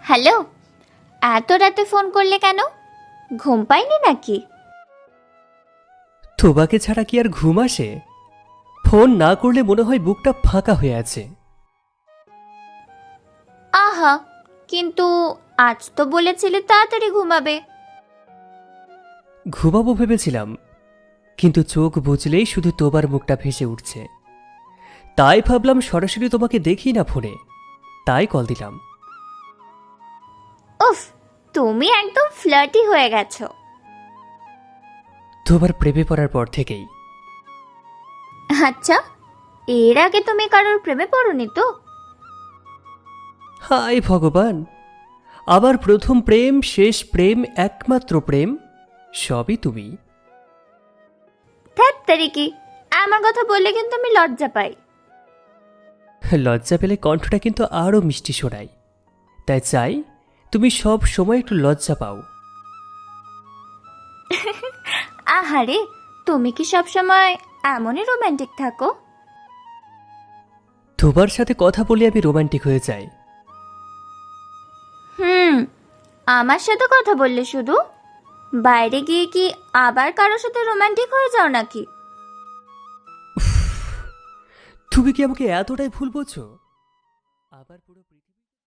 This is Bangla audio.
হ্যালো, এত রাতে ফোন করলে কেন? ঘুম পাইনি নাকি? তোমাকে ছাড়া কি আর ঘুম আসে? ফোন না করলে মনে হয় বুকটা ফাঁকা হয়ে আছে। আহা, কিন্তু আজ তো বলেছিলে তাড়াতাড়ি ঘুমাবে। ঘুমাবো ভেবেছিলাম, কিন্তু চোখ বুজলেই শুধু তোমার মুখটা ভেসে উঠছে। তাই ভাবলাম সরাসরি তোমাকে দেখি না ফোনে, তাই কল দিলাম। উফ, তুমি একদম ফ্লার্টি হয়ে গেছো। তোমার প্রেমে পড়ার পর থেকেই। আচ্ছা, এর আগে তুমি কারোর প্রেমে পড়োনি তো? হায় ভগবান, আমার প্রথম প্রেম, শেষ প্রেম, একমাত্র প্রেম সবই তুমি। ধ্যাত্তেরি কি, আমার কথা বললে কিন্তু আমি লজ্জা পাই। লজ্জা পেলে কণ্ঠটা কিন্তু আরও মিষ্টি শোনায়, তাই চাই তুমি সব সময় একটু লজ্জা পাও। আহারে, তুমি কি সবসময় এমনই রোমান্টিক থাকো? তোমার সাথে কথা বলে আমি রোমান্টিক হয়ে যাই। হুম, আমার সাথে কথা বললে শুধু? বাইরে গিয়ে কি আবার কারোর সাথে রোমান্টিক হয়ে যাও নাকি? তুমি কি আমাকে এতটাই ভুল বোঝো? আবার পুরো পৃথিবী